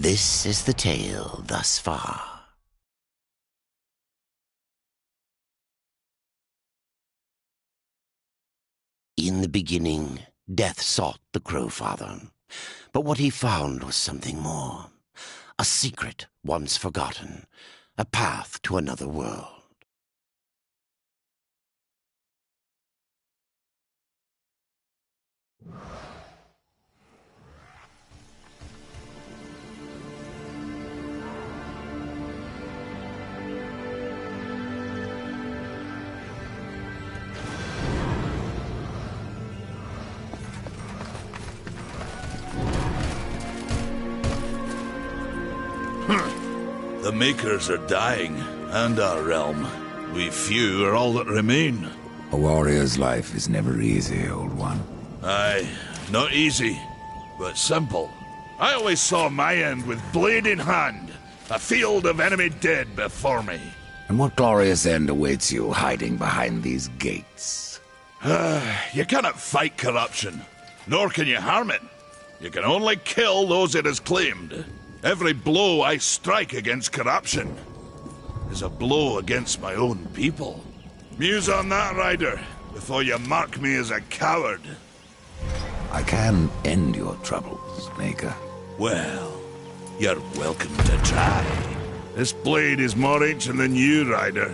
This is the tale thus far. In the beginning, death sought the Crowfather, but what he found was something more. A secret once forgotten, a path to another world. The Makers are dying, and our realm. We few are all that remain. A warrior's life is never easy, old one. Aye, not easy, but simple. I always saw my end with blade in hand, a field of enemy dead before me. And what glorious end awaits you hiding behind these gates? You cannot fight corruption, nor can you harm it. You can only kill those it has claimed. Every blow I strike against corruption is a blow against my own people. Muse on that, Ryder, before you mark me as a coward. I can end your troubles, Maker. Well, you're welcome to try. This blade is more ancient than you, Ryder,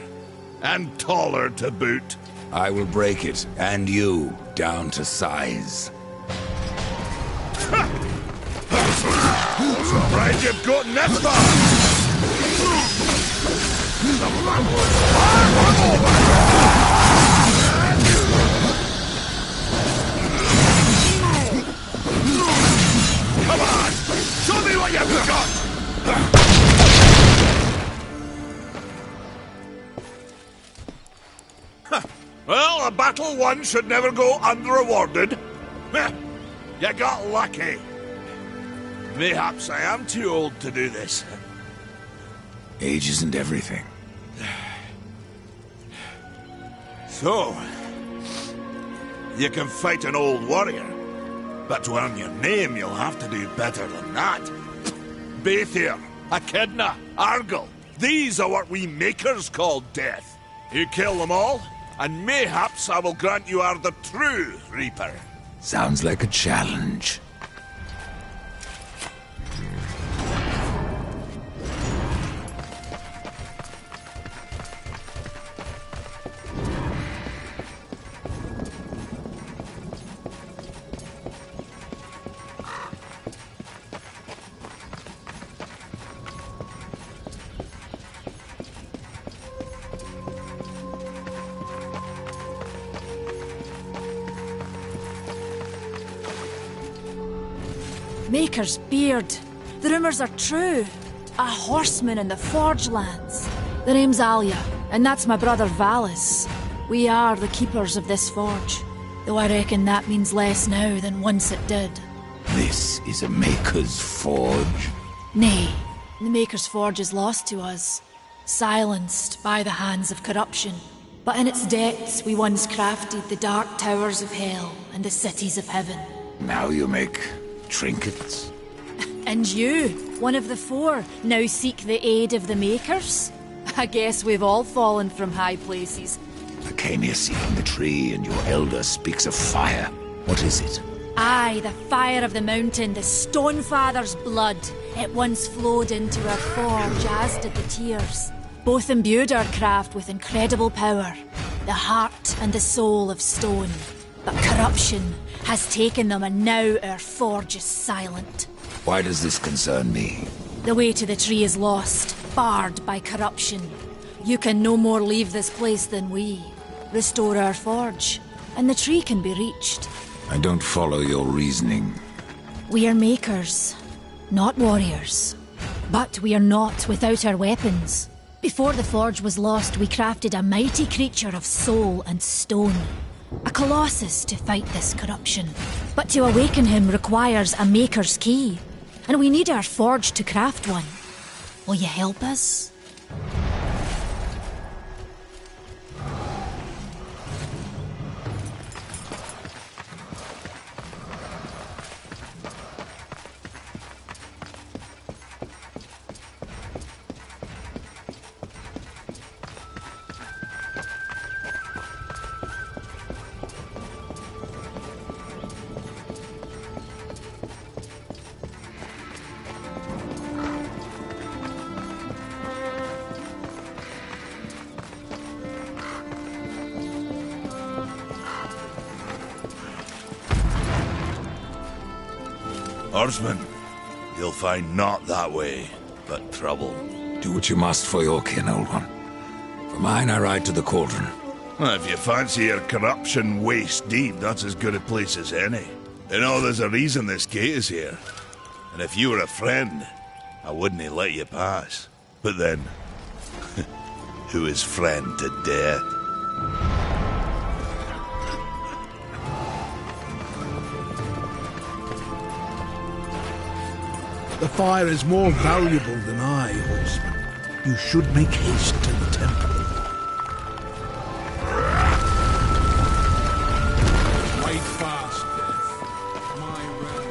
and taller to boot. I will break it, and you, down to size. Surprised you've gotten this far! Come on! Show me what you've got! Well, a battle won should never go unrewarded. You got lucky. Mayhaps I am too old to do this. Age isn't everything. So, you can fight an old warrior, but to earn your name, you'll have to do better than that. Baethir, Echidna, Argyll, these are what we Makers call death. You kill them all, and mayhaps I will grant you are the true Reaper. Sounds like a challenge. Maker's beard. The rumors are true. A horseman in the Forge lands. The name's Alia, and that's my brother Valis. We are the keepers of this forge, though I reckon that means less now than once it did. This is a Maker's forge? Nay, the Maker's forge is lost to us, silenced by the hands of corruption. But in its depths we once crafted the dark towers of hell and the cities of heaven. Now you make trinkets? And you, one of the four, now seek the aid of the Makers? I guess we've all fallen from high places. I came here seeking the tree, and your elder speaks of fire. What is it? Aye, the fire of the mountain, the Stonefather's blood. It once flowed into our forge, as did the tears. Both imbued our craft with incredible power, the heart and the soul of stone. But corruption has taken them, and now our forge is silent. Why does this concern me? The way to the tree is lost, barred by corruption. You can no more leave this place than we. Restore our forge, and the tree can be reached. I don't follow your reasoning. We are Makers, not warriors. But we are not without our weapons. Before the forge was lost, we crafted a mighty creature of soul and stone. A colossus to fight this corruption. But to awaken him requires a Maker's key. And we need our forge to craft one. Will you help us? Horseman, you'll find naught that way, but trouble. Do what you must for your kin, old one. For mine, I ride to the cauldron. Well, if you fancy your corruption waist deep, that's as good a place as any. You know, there's a reason this gate is here. And if you were a friend, I wouldn't let you pass. But then, who is friend to death? The fire is more valuable than I, horseman. You should make haste to the temple. Wait fast, Death. My realm.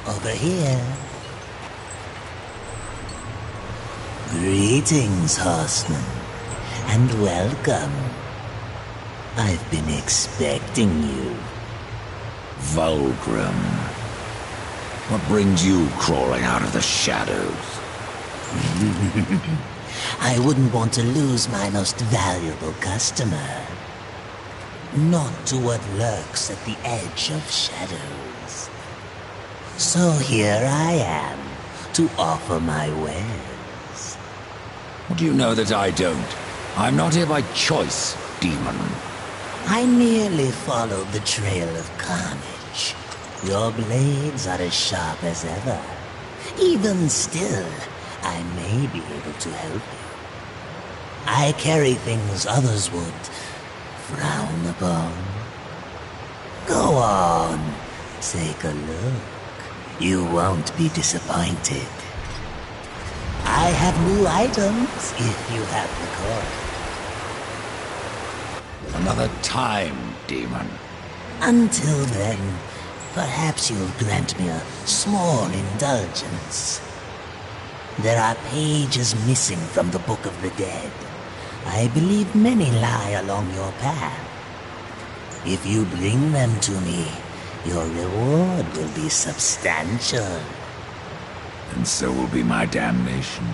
Over here. Greetings, horseman, and welcome. I've been expecting you. Vulgrim. What brings you crawling out of the shadows? I wouldn't want to lose my most valuable customer. Not to what lurks at the edge of shadows. So here I am, to offer my wares. What do you know that I don't? I'm not here by choice, demon. I merely followed the trail of carnage. Your blades are as sharp as ever. Even still, I may be able to help you. I carry things others would frown upon. Go on, take a look. You won't be disappointed. I have new items if you have the coin. Another time, demon. Until then, perhaps you'll grant me a small indulgence. There are pages missing from the Book of the Dead. I believe many lie along your path. If you bring them to me, your reward will be substantial. And so will be my damnation.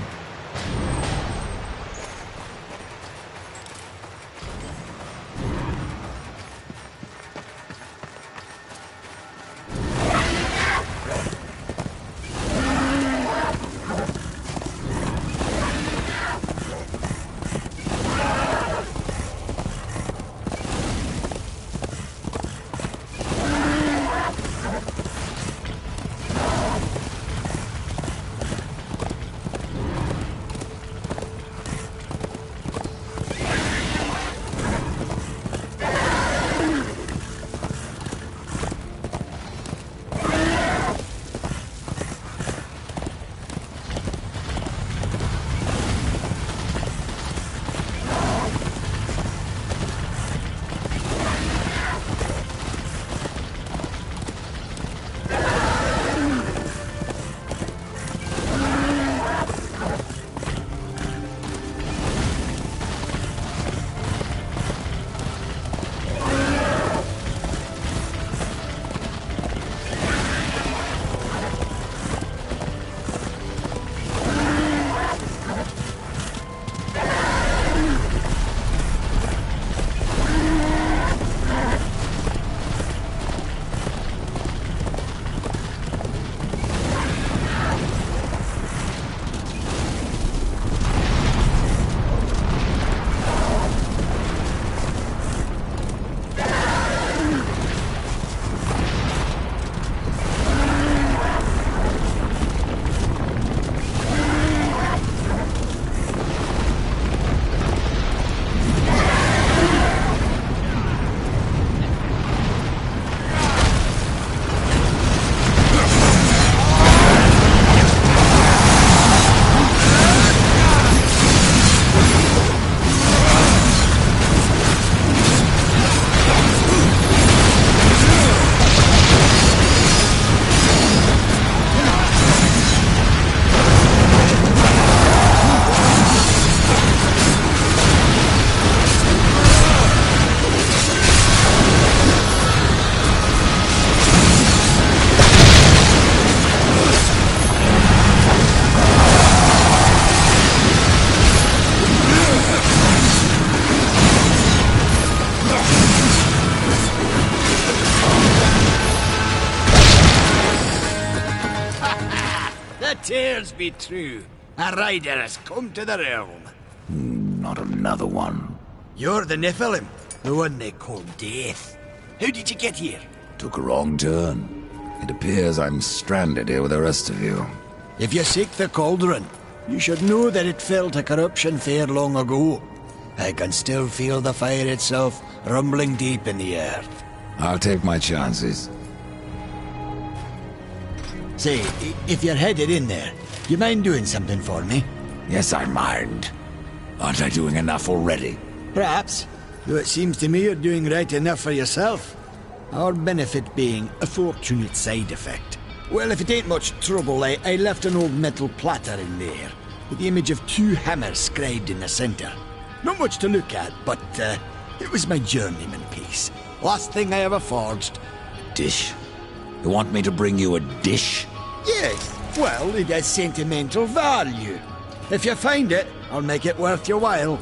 be true. A rider has come to the realm. Not another one. You're the Nephilim, the one they call Death. How did you get here? Took a wrong turn. It appears I'm stranded here with the rest of you. If you seek the cauldron, you should know that it fell to corruption fair long ago. I can still feel the fire itself rumbling deep in the earth. I'll take my chances. Say, if you're headed in there, you mind doing something for me? Yes, I mind. Aren't I doing enough already? Perhaps, though it seems to me you're doing right enough for yourself. Our benefit being a fortunate side effect. Well, if it ain't much trouble, I left an old metal platter in there, with the image of 2 hammers scribed in the centre. Not much to look at, but it was my journeyman piece. Last thing I ever forged. Dish? You want me to bring you a dish? Yes, well, it has sentimental value. If you find it, I'll make it worth your while.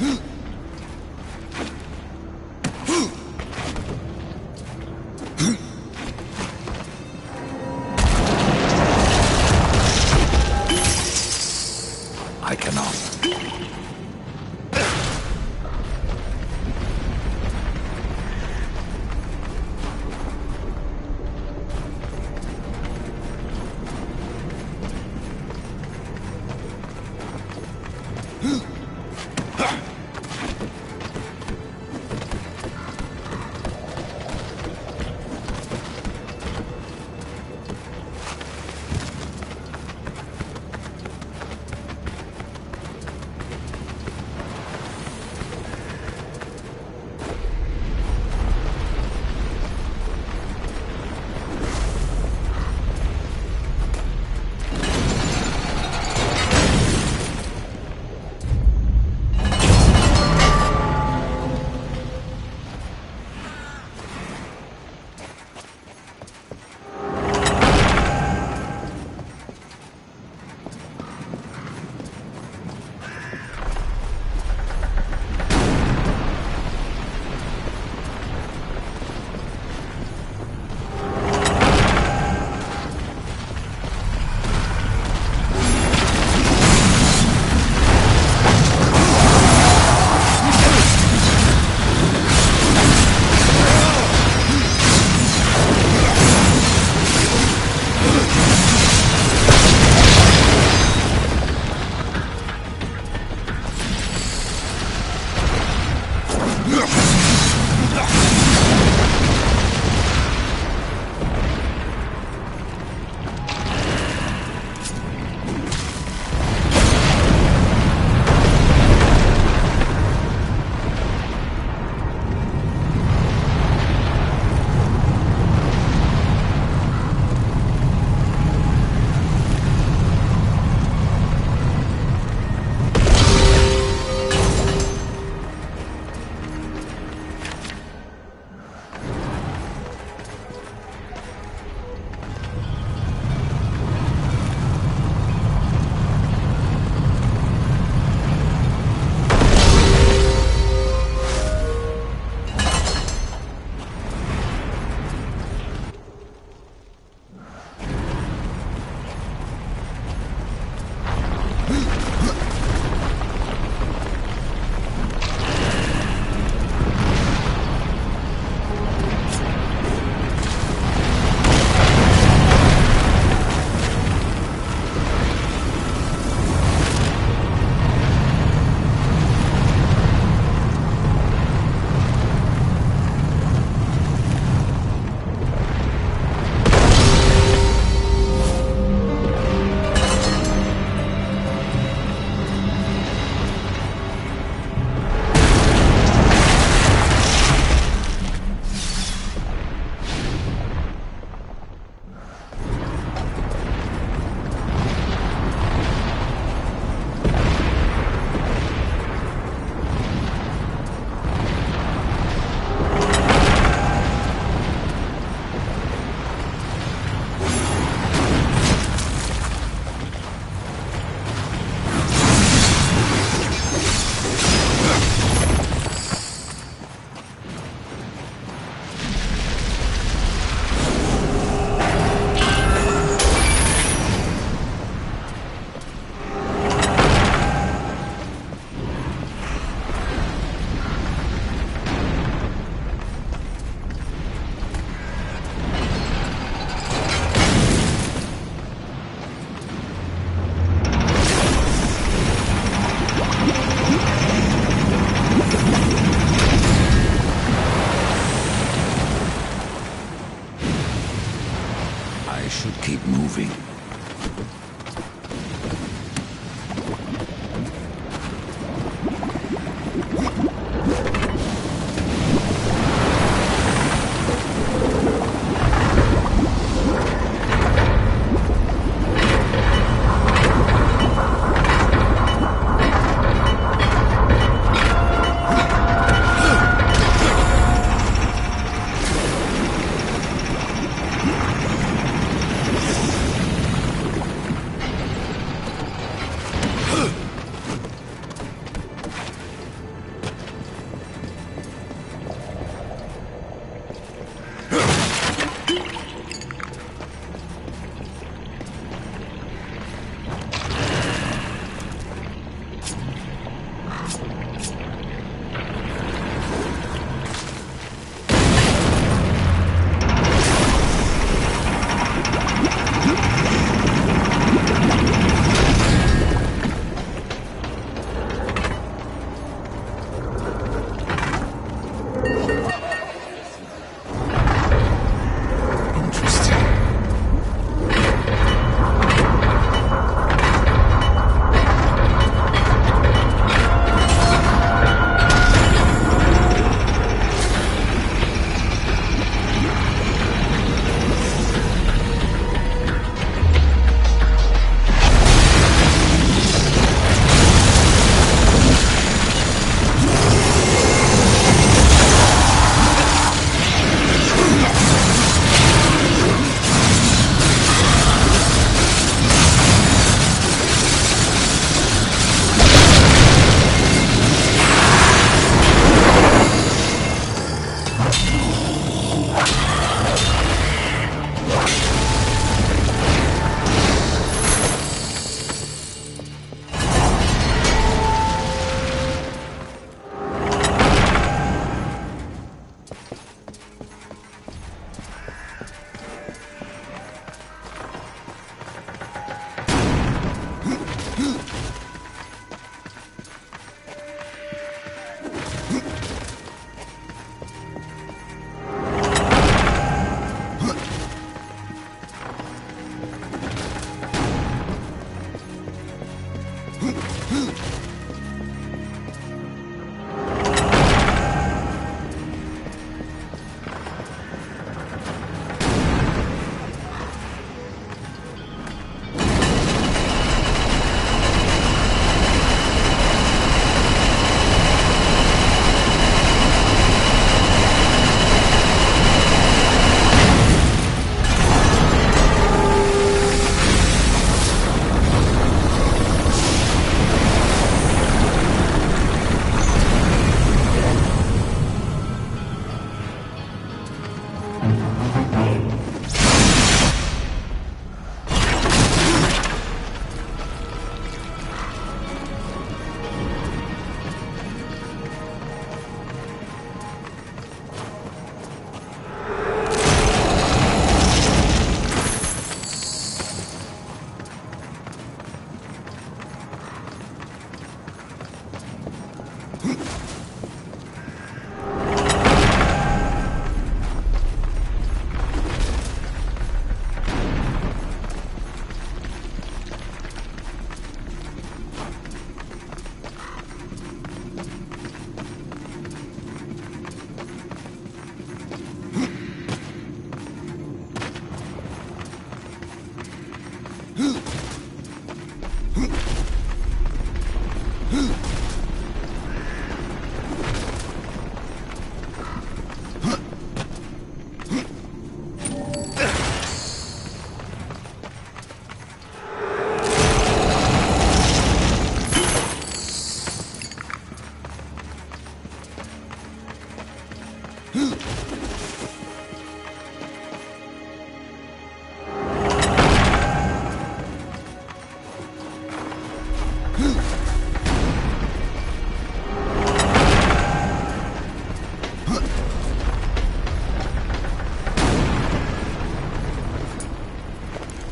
I cannot.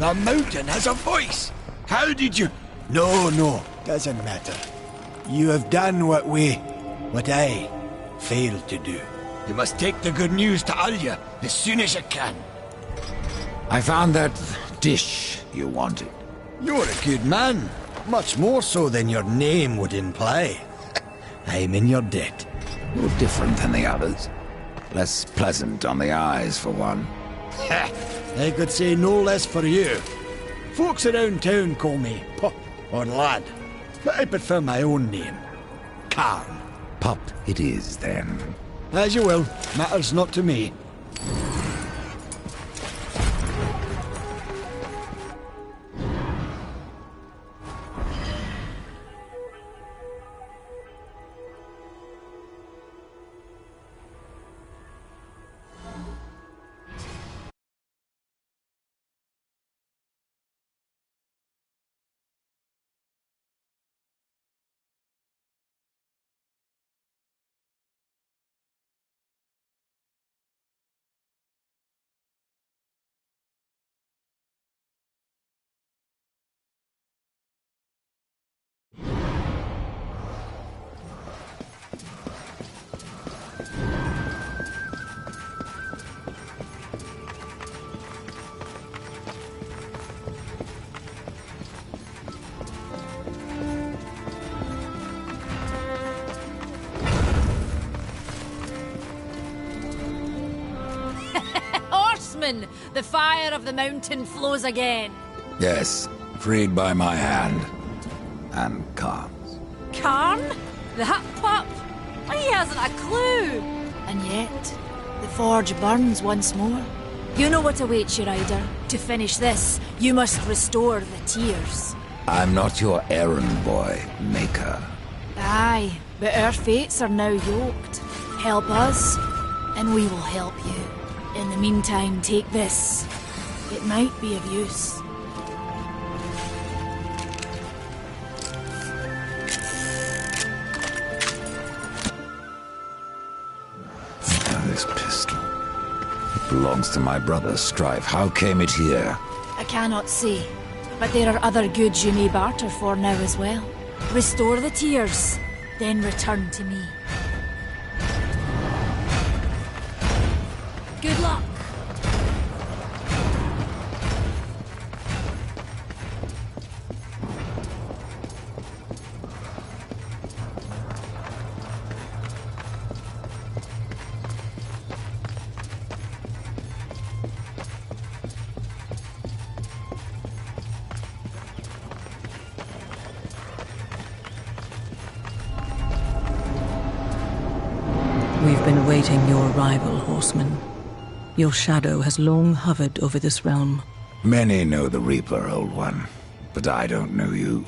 The mountain has a voice! How did you... No, doesn't matter. You have done what I failed to do. You must take the good news to Alya as soon as you can. I found that dish you wanted. You're a good man. Much more so than your name would imply. I'm in your debt. You're different than the others. Less pleasant on the eyes, for one. I could say no less for you. Folks around town call me Pup or Lad, but I prefer my own name. Carl. Pup it is, then. As you will. Matters not to me. The fire of the mountain flows again. Yes, freed by my hand. And Khan's. Karn? That pup? He hasn't a clue. And yet, the forge burns once more. You know what awaits you, Ryder. To finish this, you must restore the tears. I'm not your errand boy, Maker. Aye, but our fates are now yoked. Help us, and we will help you. In the meantime, take this. It might be of use. Now this pistol. It belongs to my brother, Strife. How came it here? I cannot say, but there are other goods you may barter for now as well. Restore the tears, then return to me. Good luck. We've been awaiting your arrival, horseman. Your shadow has long hovered over this realm. Many know the Reaper, Old One, but I don't know you.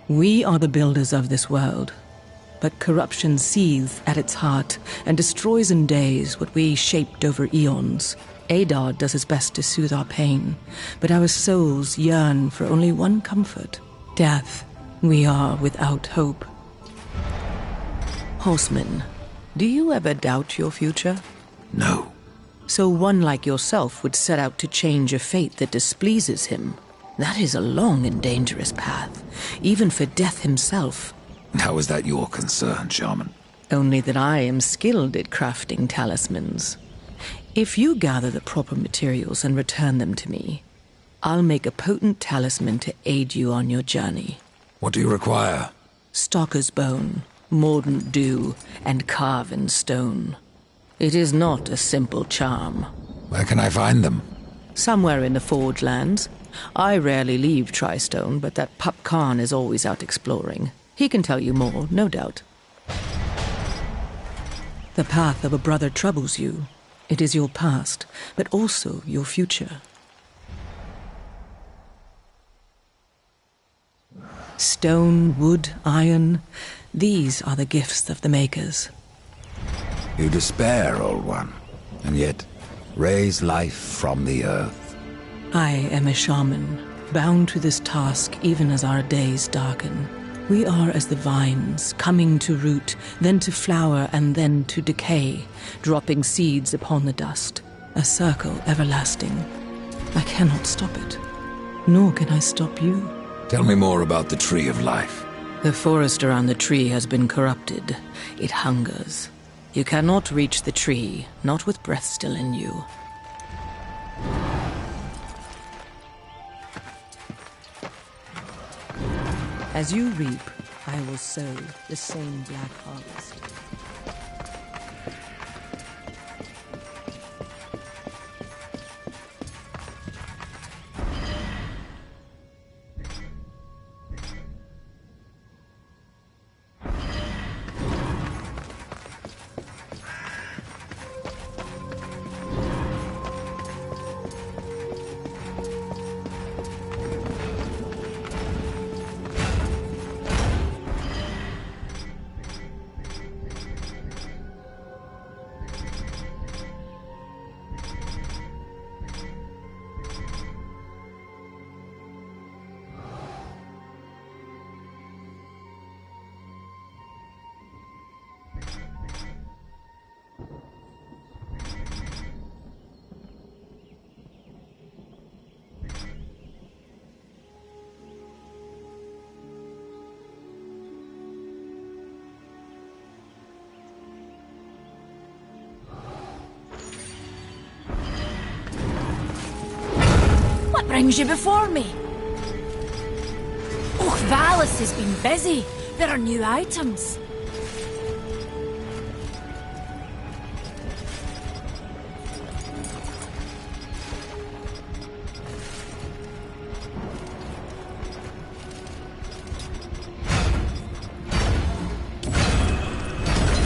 We are the builders of this world, but corruption seethes at its heart and destroys in days what we shaped over eons. Adar does his best to soothe our pain, but our souls yearn for only one comfort: death. We are without hope. Horseman, do you ever doubt your future? No. So one like yourself would set out to change a fate that displeases him. That is a long and dangerous path, even for Death himself. How is that your concern, Shaman? Only that I am skilled at crafting talismans. If you gather the proper materials and return them to me, I'll make a potent talisman to aid you on your journey. What do you require? Stalker's bone, mordant dew, and carven stone. It is not a simple charm. Where can I find them? Somewhere in the Forge Lands. I rarely leave Tristone, but that pup Khan is always out exploring. He can tell you more, no doubt. The path of a brother troubles you. It is your past, but also your future. Stone, wood, iron, these are the gifts of the makers. You despair, old one, and yet raise life from the earth. I am a shaman, bound to this task even as our days darken. We are as the vines, coming to root, then to flower, and then to decay, dropping seeds upon the dust. A circle everlasting. I cannot stop it, nor can I stop you. Tell me more about the Tree of Life. The forest around the tree has been corrupted. It hungers. You cannot reach the tree, not with breath still in you. As you reap, I will sow the same black harvest. What brings you before me? Oh, Valis has been busy. There are new items.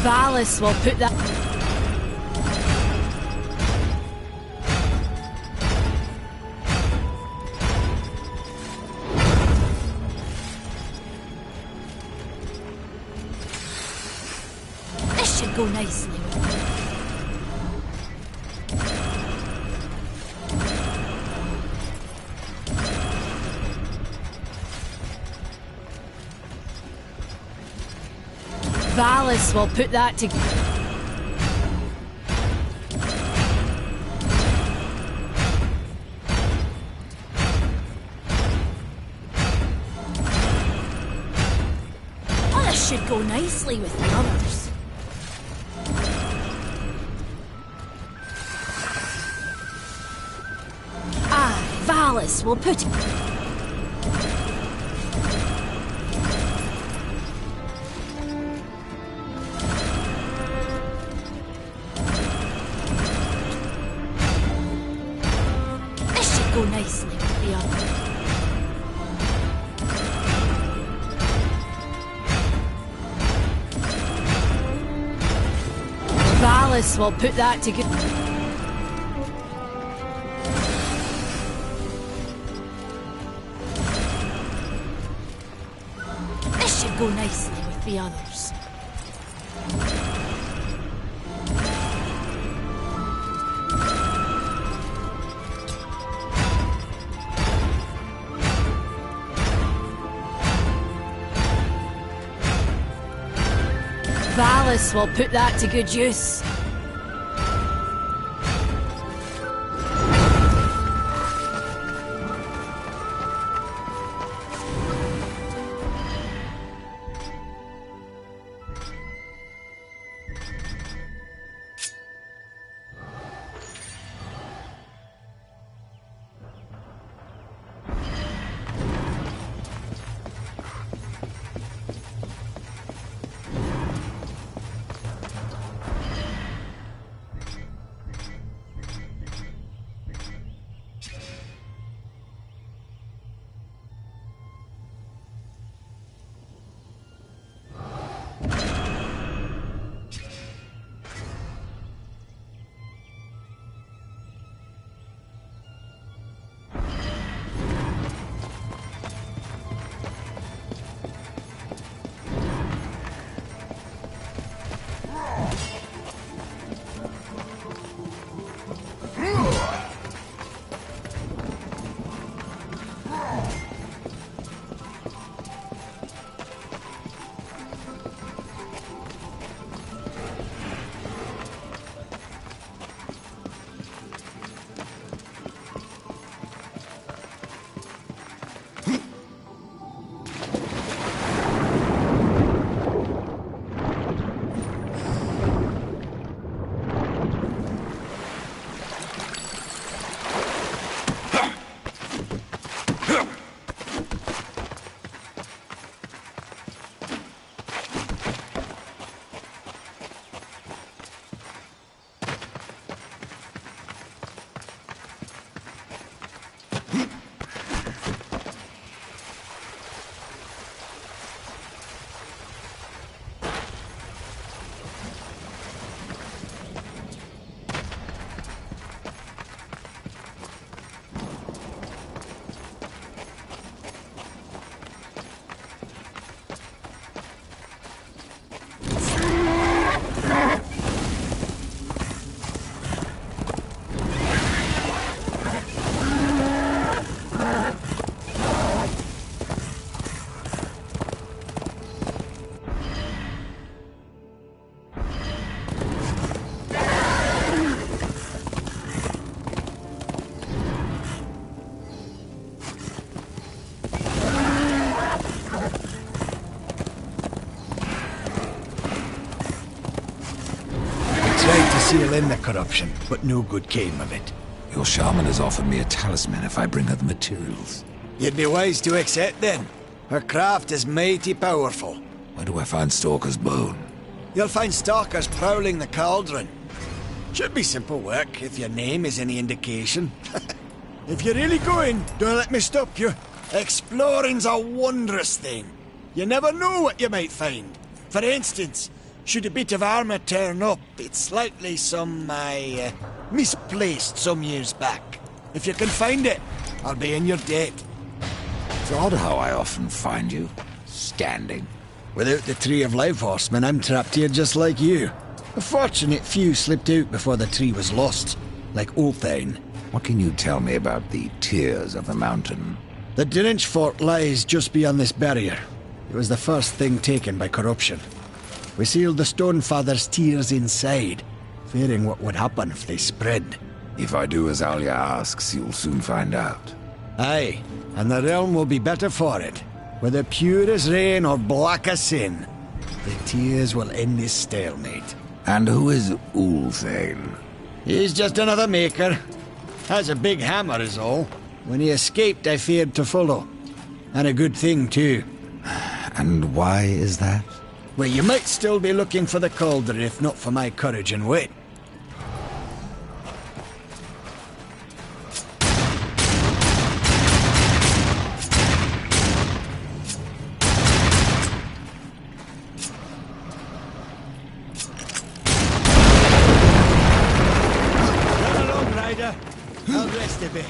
Valis will put that... This should go nicely. Valis will put that together. Oh, this should go nicely with the others. Valis will put it. This should go nicely with the other. Valis will put that together. Go nicely with the others. Valis will put that to good use. seal in the corruption, but no good came of it. Your shaman has offered me a talisman if I bring her the materials. You'd be wise to accept then. Her craft is mighty powerful. Where do I find Stalker's bone? You'll find stalkers prowling the cauldron. Should be simple work, if your name is any indication. If you're really going, don't let me stop you. Exploring's a wondrous thing. You never know what you might find. For instance, should a bit of armor turn up, it's likely misplaced some years back. If you can find it, I'll be in your debt. It's odd how I often find you standing. Without the Tree of Life Horseman, I'm trapped here just like you. A fortunate few slipped out before the tree was lost, like Ulthane. What can you tell me about the Tears of the Mountain? The Drench Fort lies just beyond this barrier. It was the first thing taken by corruption. We sealed the Stonefather's tears inside, fearing what would happen if they spread. If I do as Alia asks, you'll soon find out. Aye, and the realm will be better for it. Whether pure as rain or black as sin, the tears will end this stalemate. And who is Ulthane? He's just another maker. Has a big hammer is all. When he escaped, I feared to follow. And a good thing, too. And why is that? Well, you might still be looking for the cauldron if not for my courage and wit. Run along, Ryder. I'll rest a bit.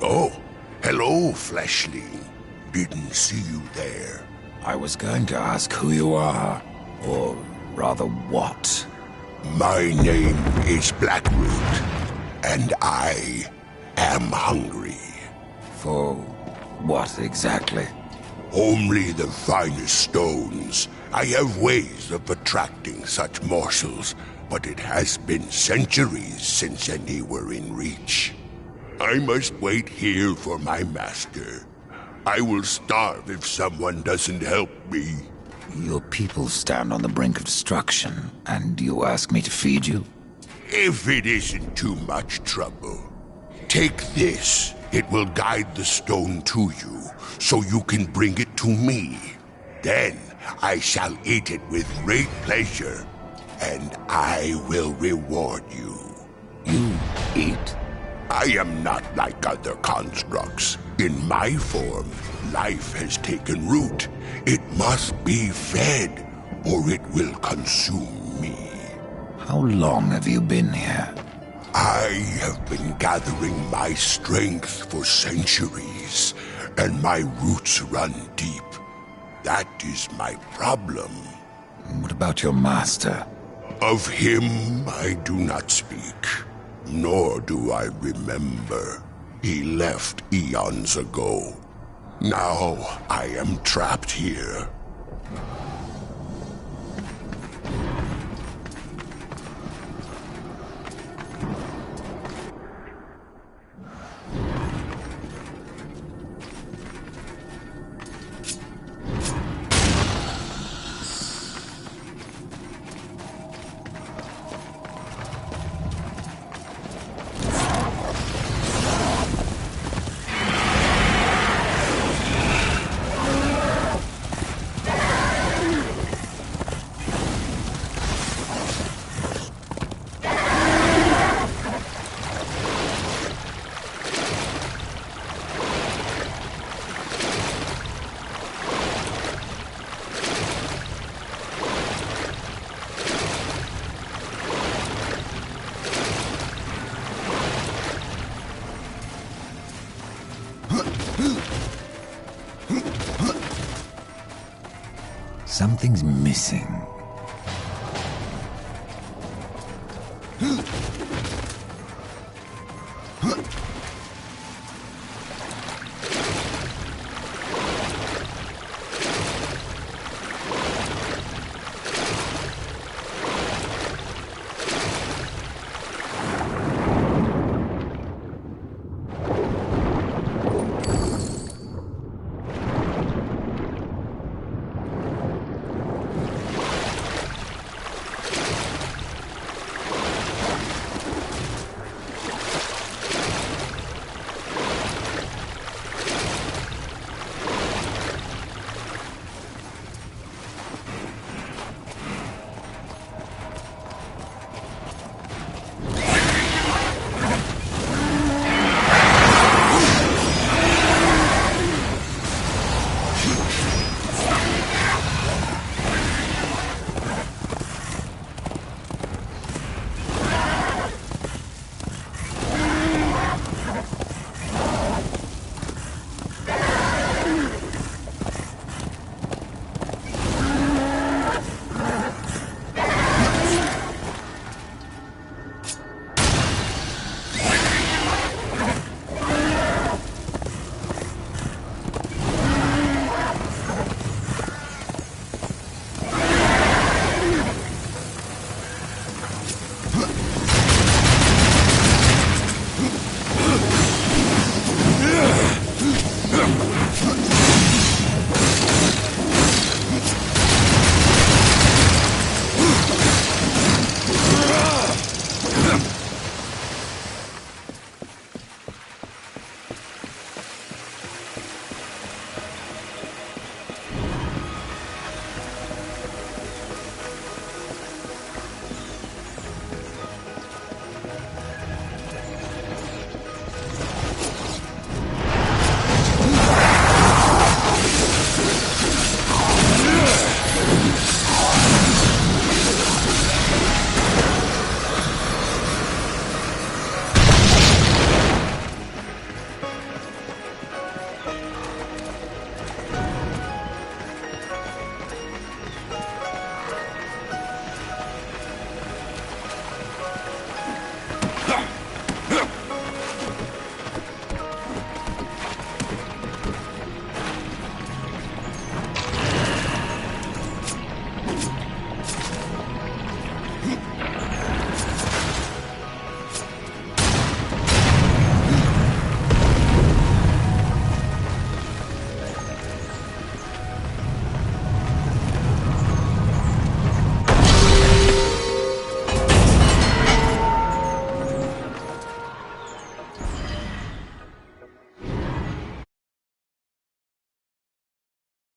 Oh, hello, Fleshling. Didn't see you there. I was going to ask who you are, or rather what. My name is Blackroot, and I am hungry. For what exactly? Only the finest stones. I have ways of attracting such morsels, but it has been centuries since any were in reach. I must wait here for my master. I will starve if someone doesn't help me. Your people stand on the brink of destruction, and you ask me to feed you? If it isn't too much trouble, take this. It will guide the stone to you, so you can bring it to me. Then I shall eat it with great pleasure, and I will reward you. You eat? I am not like other constructs. In my form, life has taken root. It must be fed, or it will consume me. How long have you been here? I have been gathering my strength for centuries, and my roots run deep. That is my problem. What about your master? Of him I do not speak, nor do I remember. He left eons ago. Now I am trapped here. Something's missing.